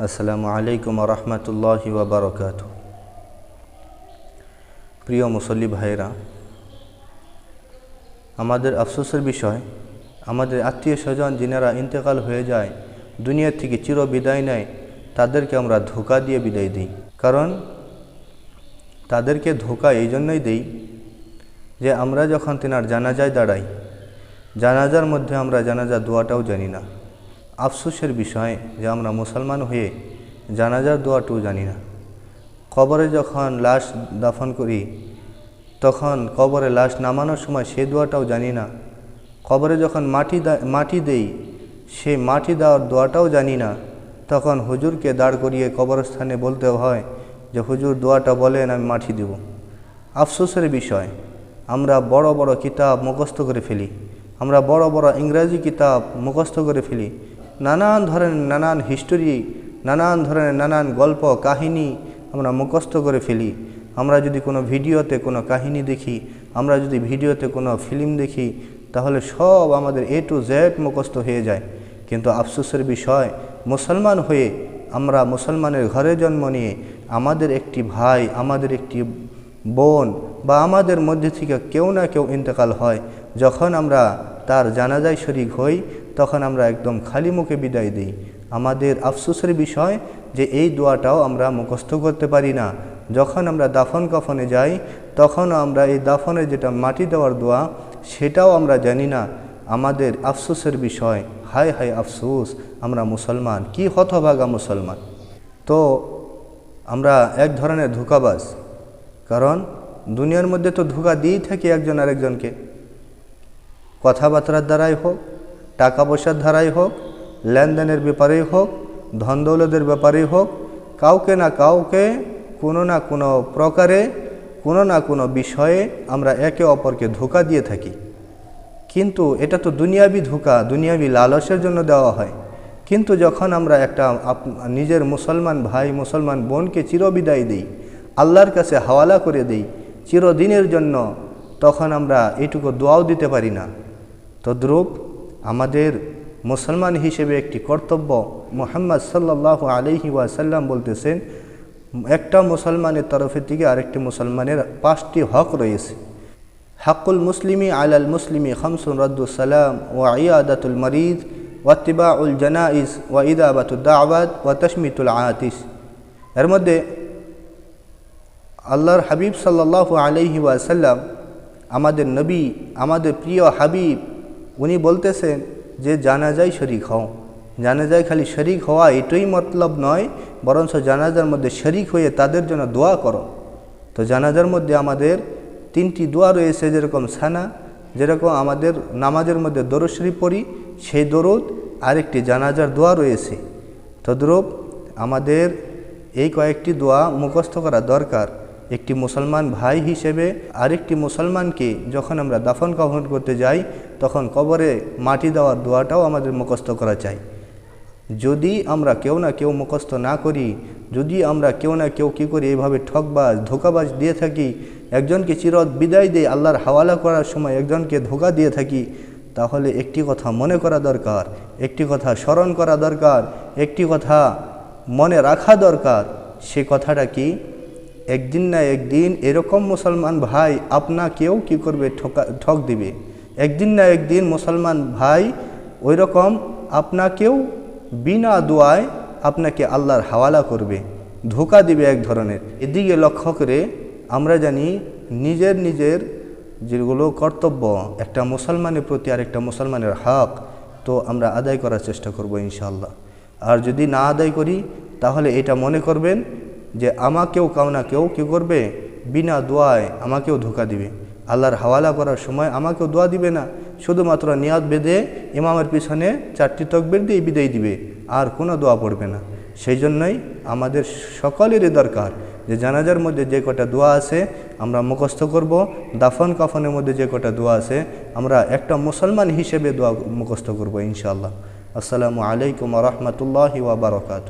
আসসালামু আলাইকুম ওয়া রাহমাতুল্লাহি ওয়া বারাকাতুহু। প্রিয় মুসল্লি ভাইরা, আমাদের আফসোসের বিষয়, আমাদের আত্মীয় স্বজন যিনারা ইন্তেকাল হয়ে যায়, দুনিয়া থেকে চির বিদায় নেয়, তাদেরকে আমরা ধোঁকা দিয়ে বিদায় দিই। কারণ তাদেরকে ধোঁকা এই জন্যই দিই যে আমরা যখন তেনার জানাজায় দাঁড়াই, জানাজার মধ্যে আমরা জানাজার দোয়াটাও জানি না। আফসোসের বিষয় যে আমরা মুসলমান হয়ে জানাজার দোয়াটাও জানি না। কবরে যখন লাশ দাফন করি, তখন কবরে লাশ নামানোর সময় সে দোয়াটাও জানি না। কবরে যখন মাটি দেই, সে মাটি দেওয়ার দোয়াটাও জানি না। তখন হুজুরকে দাঁড় করিয়ে কবরস্থানে বলতে হয় যে হুজুর দোয়াটা বলেন, আমি মাটি দেব। আফসোসের বিষয়, আমরা বড় বড় কিতাব মুখস্থ করে ফেলি, আমরা বড় বড় ইংরাজি কিতাব মুখস্থ করে ফেলি, নানান ধরনের নানান হিস্টোরি, নানান ধরনের নানান গল্প কাহিনী আমরা মুখস্থ করে ফেলি। আমরা যদি কোনো ভিডিওতে কোনো কাহিনী দেখি, আমরা যদি ভিডিওতে কোনো ফিল্ম দেখি, তাহলে সব আমাদের A to Z মুখস্থ হয়ে যায়। কিন্তু আফসোসের বিষয়, মুসলমান হয়ে আমরা মুসলমানের ঘরে জন্ম নিয়ে আমাদের একটি ভাই, আমাদের একটি বোন বা আমাদের মধ্যে থেকে কেউ না কেউ ইন্তেকাল হয়, যখন আমরা তার জানাজায় শরীক হই, তখন আমরা একদম খালি মুখে বিদায় দিই। আমাদের আফসোসের বিষয় যে এই দোয়াটাও আমরা মুখস্থ করতে পারি না। যখন আমরা দাফন কাফনে যাই, তখনও আমরা এই দাফনে যেটা মাটি দেওয়ার দোয়া, সেটাও আমরা জানি না। আমাদের আফসোসের বিষয়, হায় হায় আফসোস, আমরা মুসলমান, কি হতভাগা মুসলমান। তো আমরা এক ধরনের ধোঁকাবাজ, কারণ দুনিয়ার মধ্যে তো ধোঁকা দিয়েই থাকি একজন আরেকজনকে। কথাবার্তার দ্বারাই হোক, টাকা পয়সার দ্বারাই হোক, লেনদেনের ব্যাপারেই হোক, ধন দৌলতের ব্যাপারেই হোক, কাউকে না কাউকে কোনো না কোনো প্রকারে, কোনো না কোনো বিষয়ে আমরা একে অপরকে ধোঁকা দিয়ে থাকি। কিন্তু এটা তো দুনিয়াবি ধোঁকা, দুনিয়াবি লালসের জন্য দেওয়া হয়। কিন্তু যখন আমরা একটা নিজের মুসলমান ভাই, মুসলমান বোনকে চিরবিদায় দিই, আল্লাহর কাছে হাওয়ালা করে দিই চিরদিনের জন্য, তখন আমরা এটুকু দোয়াও দিতে পারি না। তদ্রূপ আমাদের মুসলমান হিসেবে একটি কর্তব্য, মুহাম্মদ সাল্লাল্লাহু আলাইহি ওয়াসাল্লাম বলতেছেন, একটা মুসলমানের তরফের থেকে আরেকটি মুসলমানের 5টি হক রয়েছে। হাক্কুল মুসলিমি আলাল মুসলিমি খামসুন রাদ্দুস সালাম ওয়া ইয়াদাতুল মারিদ ওয়া ইত্তিবাউল জানাইজ ওয়া ইদাবাতুদ দাওয়াত ওয়া তাশমিতুল আতিস। এর মধ্যে আল্লাহর হাবিব সাল্লাল্লাহু আলাইহি ওয়াসাল্লাম, আমাদের নবী, আমাদের প্রিয় হাবিব, উনি বলতেছেন যে জানাজায় শরীক হও। জানাজায় খালি শরীক হওয়া এটাই মতলব নয়, বরঞ্চ জানাজার মধ্যে শরীক হয়ে তাদের জন্য দোয়া করো। তো জানাজার মধ্যে আমাদের 3টি দোয়া রয়েছে, যেরকম সানা, যেরকম আমাদের নামাজের মধ্যে দরুদ শরীফ পড়ি, সেই দরুদ, আরেকটি জানাজার দোয়া রয়েছে। তদ্রূপ আমাদের এই কয়েকটি দোয়া মুখস্থ করা দরকার। একটি মুসলমান ভাই হিসেবে আরেকটি মুসলমানকে যখন আমরা দাফন কাফন করতে যাই, তখন কবরে মাটি দেওয়ার দোয়াটাও আমাদের মুখস্থ করা চাই। যদি আমরা কেউ না কেউ মুখস্থ না করি, যদি আমরা কেউ না কেউ কী করি, এইভাবে ঠকবাজ, ধোঁকাবাজ দিয়ে থাকি, একজনকে চির বিদায় দিয়ে আল্লাহর হাওয়ালা করার সময় একজনকে ধোঁকা দিয়ে থাকি, তাহলে একটি কথা মনে করা দরকার, একটি কথা স্মরণ করা দরকার, একটি কথা মনে রাখা দরকার। সে কথাটা কি, একদিন না একদিন এরকম মুসলমান ভাই আপনাকেও কি করবে, ঠক দিবে। একদিন না একদিন মুসলমান ভাই ওই রকম আপনাকেও বিনা দোয়ায় আপনাকে আল্লাহর হাওয়ালা করবে, ধোঁকা দিবে এক ধরনের। এদিকে লক্ষ্য করে আমরা জানি নিজের নিজের যেগুলো কর্তব্য, একটা মুসলমানের প্রতি আরেকটা মুসলমানের হক, তো আমরা আদায় করার চেষ্টা করব ইনশাআল্লাহ। আর যদি না আদায় করি, তাহলে এটা মনে করবেন যে আমাকেও কাউ না কেউ কী করবে, বিনা দোয়ায় আমাকেও ধোঁকা দিবে। আল্লাহর হাওয়ালা করার সময় আমাকেও দোয়া দিবে না, শুধুমাত্র নিয়াত বেঁধে ইমামের পিছনে 4টি তাকবীর দিয়ে বিদায় দিবে, আর কোনো দোয়া পড়বে না। সেই জন্যই আমাদের সকলেরই দরকার যে জানাজার মধ্যে যে কটা দোয়া আছে আমরা মুখস্থ করব, দাফন কাফনের মধ্যে যে কটা দোয়া আছে আমরা একটা মুসলমান হিসেবে দোয়া মুখস্থ করব ইনশাআল্লাহ। আসসালামু আলাইকুম ওয়া রাহমাতুল্লাহি ওয়া বারাকাতুহু।